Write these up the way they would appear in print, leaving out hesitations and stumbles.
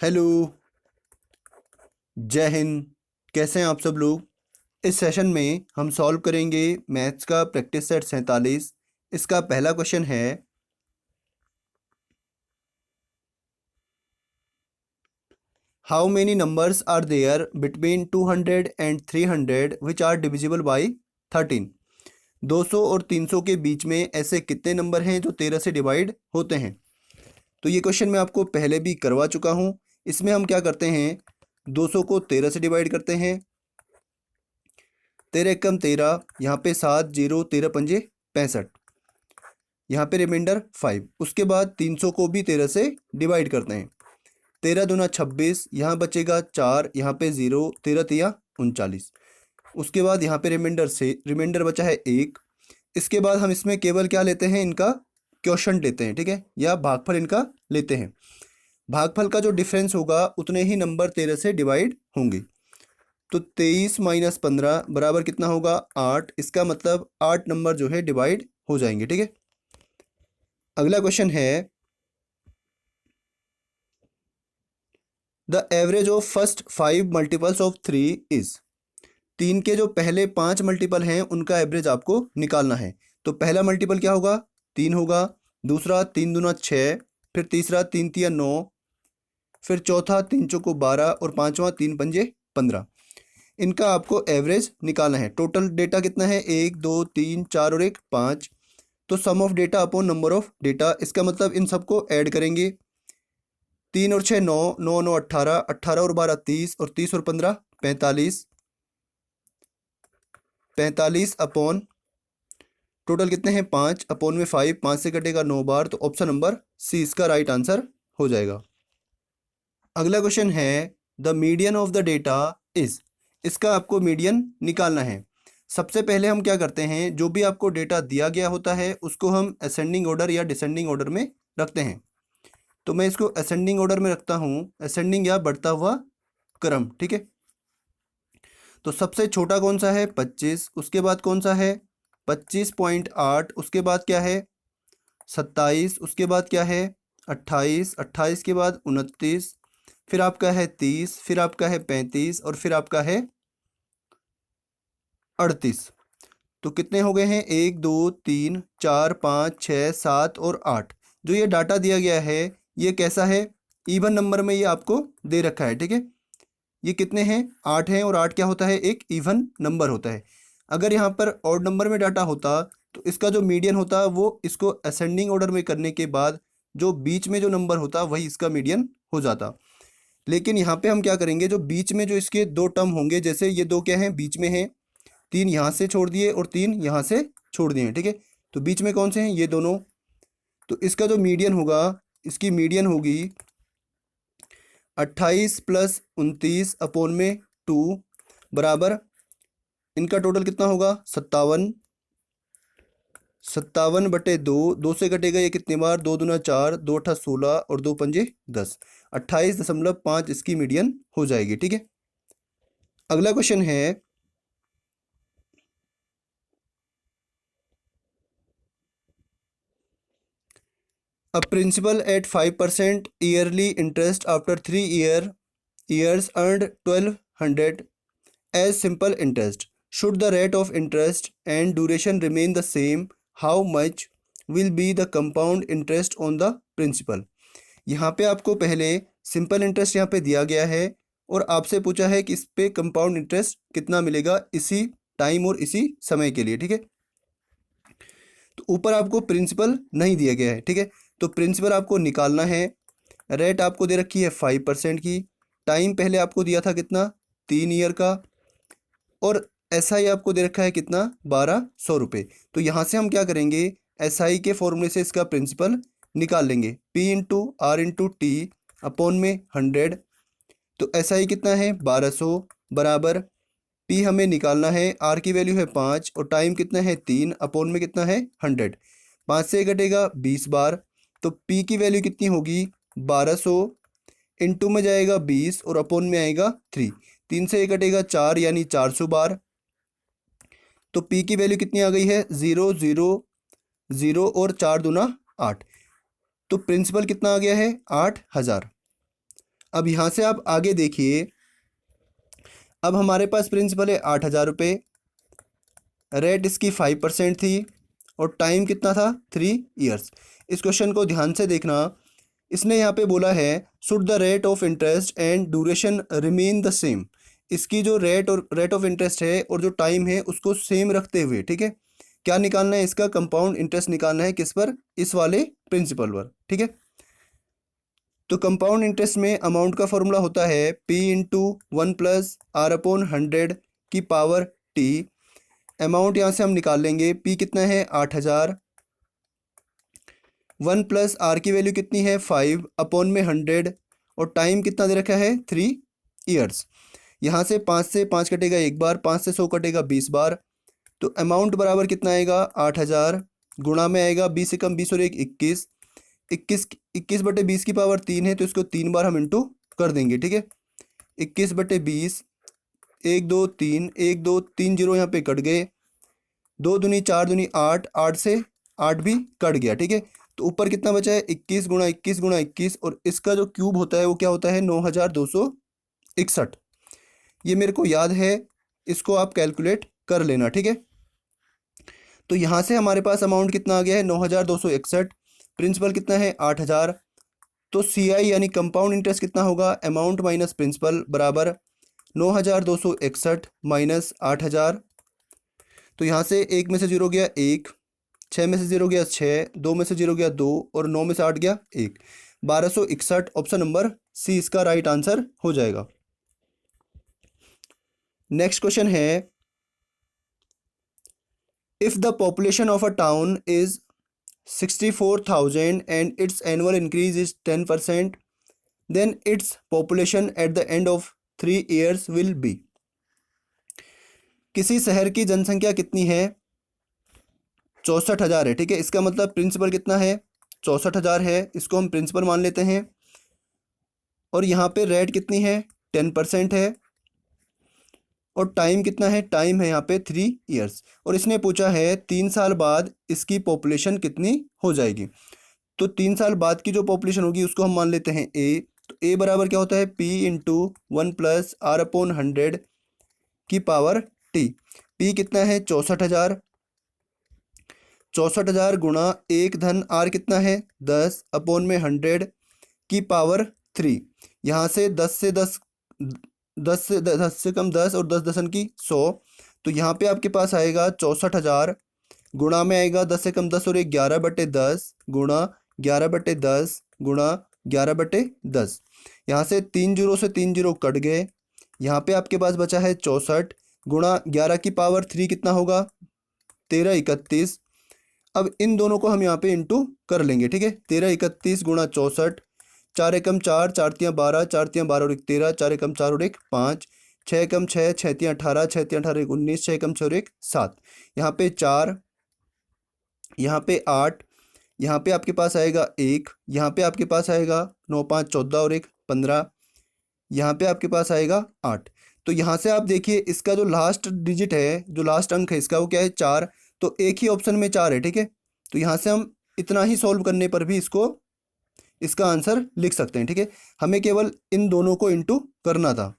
Hello. जय हिंद। कैसे हैं आप सब लोग। इस सेशन में हम सॉल्व करेंगे मैथ्स का प्रैक्टिस सेट 47। इसका पहला क्वेश्चन है, how many numbers are there between 200 and 300 which are divisible by 13। 200 और 300 के बीच में ऐसे कितने नंबर हैं जो 13 से डिवाइड होते हैं। तो ये क्वेश्चन मैं आपको पहले भी करवा चुका हूँ। इसमें हम क्या करते हैं, 200 को 13 से डिवाइड करते हैं। 13 एकम 13, यहाँ पे 7 जीरो 13 पंजे 65, यहाँ पे रिमाइंडर 5। उसके बाद 300 को भी 13 से डिवाइड करते हैं। 13 दूना 26, यहाँ बचेगा 4, यहाँ पे 0, 13 तिया 39। उसके बाद यहाँ पे रिमाइंडर बचा है 1। इसके बाद हम इसमें केवल क्या लेते हैं, इनका क्वोशंट लेते हैं, ठीक है, या भागफल इनका लेते हैं। भागफल का जो डिफरेंस होगा उतने ही नंबर 13 से डिवाइड होंगे। तो 23 माइनस 15 बराबर कितना होगा, 8। इसका मतलब 8 नंबर जो है डिवाइड हो जाएंगे, ठीक है। अगला क्वेश्चन है, the average of first 5 multiples of 3 is. 3 के जो पहले 5 मल्टीपल हैं उनका एवरेज आपको निकालना है। तो पहला मल्टीपल क्या होगा, 3 होगा। दूसरा 3 दूना 6, फिर तीसरा 3 तिया 9, फिर चौथा 3 चौको 12 और पांचवा 3 पंजे 15। इनका आपको एवरेज निकालना है। टोटल डेटा कितना है, 1 2 3 4 और 1 5। तो sum of data upon number of data, इसका मतलब इन सबको ऐड करेंगे। 3 और 6 9, 9 9 18, 18 और 12 30, और 30 और 15 45। 45 अपॉन टोटल कितने हैं 5, अपॉन में 5, 5 से कटेगा 9 बार। तो ऑप्शन नंबर सी इसका राइट आंसर हो जाएगा। अगला क्वेश्चन है, the median of the data is. इसका आपको मीडियन निकालना है। सबसे पहले हम क्या करते हैं, जो भी आपको डेटा दिया गया होता है उसको हम असेंडिंग ऑर्डर या डिसेंडिंग ऑर्डर में रखते हैं। तो मैं इसको असेंडिंग ऑर्डर में रखता हूँ, असेंडिंग या बढ़ता हुआ क्रम, ठीक है। तो सबसे छोटा कौन सा है, 25। उसके बाद कौन सा है, 25.8। उसके बाद क्या है, 27। उसके बाद क्या है, 28। 28 के बाद 29, फिर आपका है 30, फिर आपका है 35, और फिर आपका है 38। तो कितने हो गए हैं, 1 2 3 4 5 6 7 और 8। जो ये डाटा दिया गया है ये कैसा है, इवन नंबर में ये आपको दे रखा है, ठीक है। ये कितने हैं, 8 हैं, और 8 क्या होता है, एक इवन नंबर होता है। अगर यहाँ पर ऑड नंबर में डाटा होता तो इसका जो मीडियन होता वो इसको असेंडिंग ऑर्डर में करने के बाद जो बीच में जो नंबर होता वही इसका मीडियन हो जाता। लेकिन यहाँ पे हम क्या करेंगे, जो बीच में जो इसके दो टर्म होंगे, जैसे ये दो क्या हैं बीच में हैं, 3 यहाँ से छोड़ दिए और 3 यहाँ से छोड़ दिए, ठीक है। तो बीच में कौन से हैं, ये दोनों। तो इसका जो मीडियन होगा, इसकी मीडियन होगी 28 प्लस 29 अपॉन में 2 बराबर इनका टोटल कितना होगा, 57। 57 बटे 2, 2 से कटेगा ये कितनी बार, 2 दूना 4, 2 अठा 16 और 2 पंजे 10। 28.5 इसकी मीडियन हो जाएगी, ठीक है। अगला क्वेश्चन है, a principal at 5% yearly interest after 3 years earned 1200 as simple interest. Should the rate of interest and duration remain the same, how much will be the compound interest on the principal? यहाँ पे आपको पहले simple interest यहाँ पे दिया गया है और आपसे पूछा है कि इस पे कंपाउंड इंटरेस्ट कितना मिलेगा इसी टाइम और इसी समय के लिए, ठीक है। तो ऊपर आपको प्रिंसिपल नहीं दिया गया है, ठीक है। तो प्रिंसिपल आपको निकालना है। रेट आपको दे रखी है 5% की। टाइम पहले आपको दिया था कितना, 3 ईयर का। और एसआई आपको दे रखा है कितना, 1200 रुपये। तो यहाँ से हम क्या करेंगे, एसआई के फॉर्मूले से इसका प्रिंसिपल निकाल लेंगे, P into R into T upon में 100। तो एसआई कितना है, 1200 बराबर पी हमें निकालना है, आर की वैल्यू है 5 और टाइम कितना है 3 अपॉन में कितना है 100। 5 से कटेगा 20 बार। तो पी की वैल्यू कितनी होगी, 1200 इंटू में जाएगा 20 और अपॉन में आएगा 3। 3 से कटेगा 4 यानी 400 बार। तो पी की वैल्यू कितनी आ गई है, 0 0 0 और 4 दूना 8। तो प्रिंसिपल कितना आ गया है, 8000। अब यहाँ से आप आगे देखिए, अब हमारे पास प्रिंसिपल है 8,000 रुपये, रेट इसकी 5% थी और टाइम कितना था 3 ईयर्स। इस क्वेश्चन को ध्यान से देखना, इसने यहाँ पे बोला है should the rate of interest and duration remain the same. इसकी जो रेट ऑफ इंटरेस्ट है और जो टाइम है उसको सेम रखते हुए, ठीक है, क्या निकालना है, इसका कंपाउंड इंटरेस्ट निकालना है, किस पर, इस वाले प्रिंसिपल पर, ठीक है। तो कंपाउंड इंटरेस्ट में अमाउंट का फॉर्मूला होता है P इंटू 1+R/100 की पावर T। अमाउंट यहाँ से हम निकाल लेंगे, P कितना है 8,000, 1+R की वैल्यू कितनी है 5/100 और टाइम कितना दे रखा है 3 ईयर्स। यहाँ से 5 से 5 कटेगा एक बार, 5 से 100 कटेगा 20 बार, तो अमाउंट बराबर कितना आएगा 8,000 गुणा में आएगा 20 से कम 20 और 1 21, 21/20 की पावर 3 है, तो इसको 3 बार हम इंटू कर देंगे, ठीक है। 21/20, 1 2 3, 1 2 3 जीरो यहाँ पे कट गए, 2 दूनी 4 दूनी 8, 8 से 8 भी कट गया, ठीक है। तो ऊपर कितना बचा है 21 गुणा 21 गुणा 21 और इसका जो क्यूब होता है वो क्या होता है 9,261। ये मेरे को याद है, इसको आप कैलकुलेट कर लेना, ठीक है। तो यहाँ से हमारे पास अमाउंट कितना आ गया है 9,261, प्रिंसिपल कितना है 8,000, तो CI यानी कंपाउंड इंटरेस्ट कितना होगा, अमाउंट माइनस प्रिंसिपल बराबर 9,261 माइनस 8,000। तो यहाँ से 1 में से 0 गया 1, 6 में से 0 गया 6, 2 में से 0 गया 2 और 9 में से 8 गया 1, 1261। ऑप्शन नंबर सी इसका राइट आंसर हो जाएगा। नेक्स्ट क्वेश्चन है, if the population of a town is 64,000 and its annual increase is 10%, then its population at the end of 3 years will be। किसी शहर की जनसंख्या कितनी है 64,000 है, ठीक है। इसका मतलब प्रिंसिपल कितना है 64,000 है, इसको हम प्रिंसिपल मान लेते हैं। और यहाँ पे रेट कितनी है 10% है और टाइम कितना है, टाइम है यहाँ पे 3 ईयर्स। और इसने पूछा है 3 साल बाद इसकी पॉपुलेशन कितनी हो जाएगी। तो 3 साल बाद की जो पॉपुलेशन होगी उसको हम मान लेते हैं ए। तो ए बराबर क्या होता है P इंटू 1+R/100 की पावर T। P कितना है 64,000, 64,000 गुणा 1 धन R कितना है 10/100 की पावर 3। यहाँ से 10 से कम 10 और 10 दशन की 100, तो यहाँ पे आपके पास आएगा 64,000 गुणा में आएगा 10 से कम 10 और 11/10 गुणा 11/10 गुणा 11/10। यहाँ से 3 जीरो से 3 जीरो कट गए, यहाँ पे आपके पास बचा है 64 गुणा 11 की पावर 3 कितना होगा 1331। अब इन दोनों को हम यहाँ पे इंटू कर लेंगे, ठीक है। 1331 गुणा 64, 4 एकम 4, 4 तियाँ 12, 4 तियाँ 12 और 1 13, 4 एकम 4 और 1 5, 6 एकम 6, 6 तियाँ 18, 6 तियाँ 18 1 19, 6 एकम 6 और 1 7, यहाँ पे 4, यहाँ पे 8, यहाँ पे आपके पास आएगा 1, यहाँ पे आपके पास आएगा 9 5 14 और 1 15, यहाँ पे आपके पास आएगा 8। तो यहाँ से आप देखिए इसका जो लास्ट डिजिट है, जो लास्ट अंक है इसका वो क्या है 4, तो एक ही ऑप्शन में 4 है, ठीक है। तो यहाँ से हम इतना ही सॉल्व करने पर भी इसका आंसर लिख सकते हैं, ठीक है। हमें केवल इन दोनों को इंटू करना था,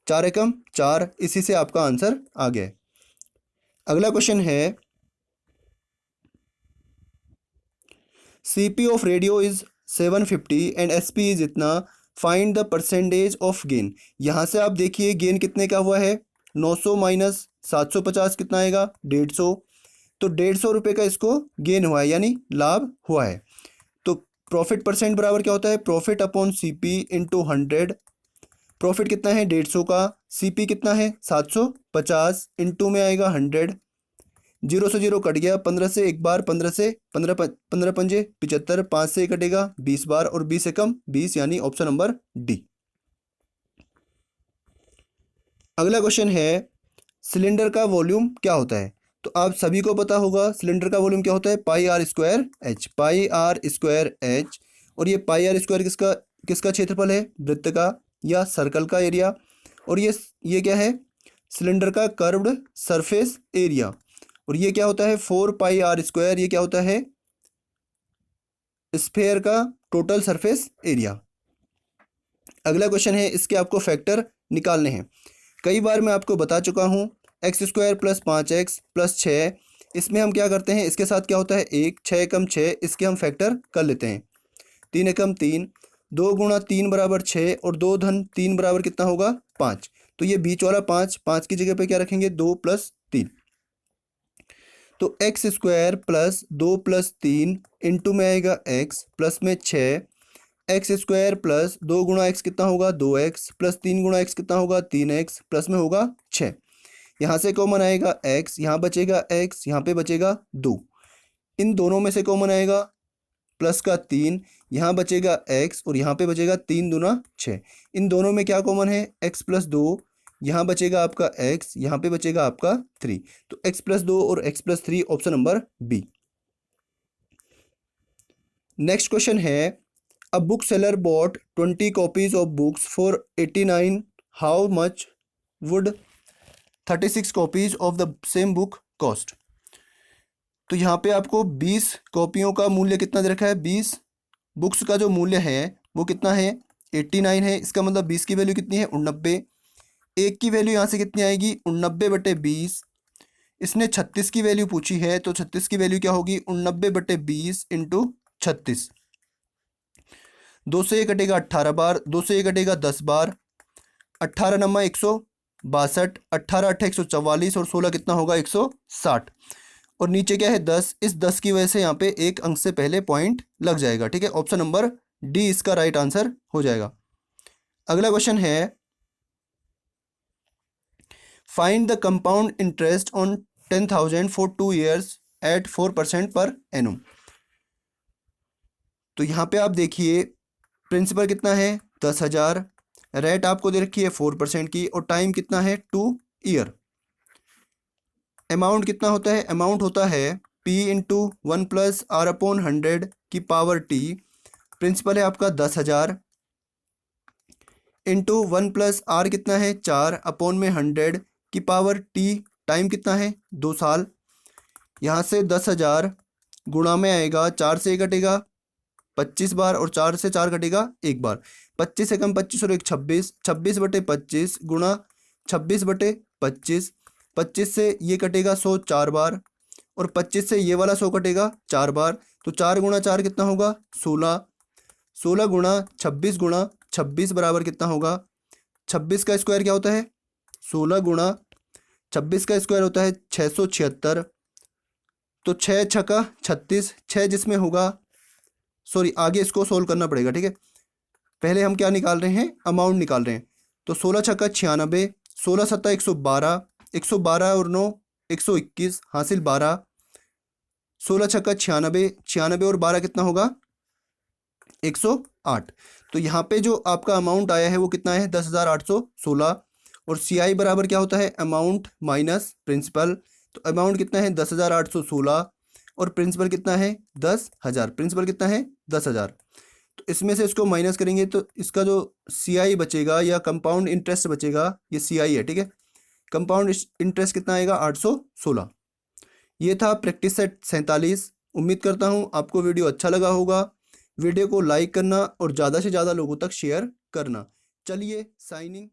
4 एकम 4, इसी से आपका आंसर आ गया है। अगला क्वेश्चन है, CP of radio is 750 and SP is इतना, find the percentage of gain. यहाँ से आप देखिए गेन कितने का हुआ है 900 माइनस 750 कितना आएगा 150, तो 150 रुपये का इसको गेन हुआ है यानी लाभ हुआ है। तो प्रॉफिट परसेंट बराबर क्या होता है profit upon CP into 100। Profit कितना है 150 का, CP कितना है 750, इंटू में आएगा 100, 0 से 0 कट गया, 15 से एक बार, 15 से 15 पंजे 75, 5 से कटेगा 20 बार और 20 से कम 20, यानी ऑप्शन नंबर डी। अगला क्वेश्चन है, सिलेंडर का वॉल्यूम क्या होता है। तो आप सभी को पता होगा सिलेंडर का वॉल्यूम क्या होता है πr²h, πr²h। और ये πr² किसका क्षेत्रफल है वृत्त का या सर्कल का एरिया। और ये क्या है सिलेंडर का कर्व्ड सरफेस एरिया। और ये क्या होता है 4πr², ये क्या होता है स्फेयर का टोटल सरफेस एरिया। अगला क्वेश्चन है, इसके आपको फैक्टर निकालने हैं। कई बार मैं आपको बता चुका हूँ, x square plus 5x plus 6, इसमें हम क्या करते हैं, इसके साथ क्या होता है 1, 6 एकम 6, इसके हम फैक्टर कर लेते हैं। 3 एकम 3, 2 गुणा 3 बराबर 6 और 2 धन 3 बराबर कितना होगा 5। तो ये बीच वाला 5, 5 की जगह पे क्या रखेंगे 2 प्लस 3। तो x square plus 2 plus 3 into में आएगा x प्लस में 6, एक्स स्क्वायर प्लस 2 गुणा एक्स कितना होगा 2x प्लस 3 गुणा एक्स कितना होगा 3x प्लस में होगा 6। यहाँ से कॉमन आएगा x, यहाँ बचेगा x, यहाँ पे बचेगा 2। इन दोनों में से कॉमन आएगा प्लस का 3, यहाँ बचेगा x और यहाँ पे बचेगा 3 दूना 6। इन दोनों में क्या कॉमन है x प्लस 2, यहाँ बचेगा आपका x, यहाँ पे बचेगा आपका 3। तो x प्लस 2 और x plus 3 option number B. Next question है, a book seller bought 20 copies of books for 89, how much would 36 copies of the same book cost. तो यहाँ पे आपको 20 कॉपियों का मूल्य कितना दे रखा है, 20 बुक्स का जो मूल्य है वो कितना है 89 है। इसका मतलब 20 की वैल्यू कितनी है 89, एक की वैल्यू यहाँ से कितनी आएगी 89/20। इसने 36 की वैल्यू पूछी है, तो 36 की वैल्यू क्या होगी 89/20 इंटू 36। 2 से ये कटेगा 18 बार, 2 से ये कटेगा 10 बार, 18 नमा 162, 18 8 144 और 16 कितना होगा 160। और नीचे क्या है 10, इस 10 की वजह से यहाँ पे एक अंक से पहले पॉइंट लग जाएगा। ठीक है, ऑप्शन नंबर डी इसका राइट आंसर हो जाएगा। अगला क्वेश्चन है, find the compound interest on 10,000 for 2 years at 4% per एनुम। तो यहाँ पे आप देखिए प्रिंसिपल कितना है 10,000, रेट आपको दे रखी है 4% की और टाइम कितना है 2 ईयर। अमाउंट कितना होता है, अमाउंट होता है P into 1 plus R upon 100 की पावर टी। प्रिंसिपल है आपका 10,000 इंटू 1 प्लस आर कितना है 4 अपॉन में 100 की पावर टी। टाइम कितना है 2 साल। यहाँ से 10,000 गुणा में आएगा 4 से कटेगा 25 बार और 4 से 4 कटेगा 1 बार। 25 एकम 25 और 1 26, 26/25 गुणा 26/25। 25 से ये कटेगा 100 4 बार और 25 से ये वाला 100 कटेगा 4 बार। तो 4 गुणा 4 कितना होगा 16, 16 गुणा 26 बराबर कितना होगा 26 का स्क्वायर क्या होता है 16 गुणा 26 का स्क्वायर होता है 676। तो 6 छक्का 36, 6 जिसमें होगा, सॉरी आगे इसको सोल्व करना पड़ेगा। ठीक है, पहले हम क्या निकाल रहे हैं अमाउंट निकाल रहे हैं। तो 16 छक्का 96, 16 सत्ता 112, 112 और 9 121 हासिल 12, 16 छक्का 96, 96 और 12 कितना होगा 108। तो यहाँ पे जो आपका अमाउंट आया है वो कितना है 10,816 और CI बराबर क्या होता है अमाउंट माइनस प्रिंसिपल। तो अमाउंट कितना है 10,816 और प्रिंसिपल कितना है 10,000। प्रिंसिपल कितना है 10,000। तो इसमें से इसको माइनस करेंगे तो इसका जो CI बचेगा या कंपाउंड इंटरेस्ट बचेगा ये CI है। ठीक है, कंपाउंड इंटरेस्ट कितना आएगा 816। ये था प्रैक्टिस सेट 47। उम्मीद करता हूँ आपको वीडियो अच्छा लगा होगा। वीडियो को लाइक करना और ज़्यादा से ज़्यादा लोगों तक शेयर करना। चलिए साइनिंग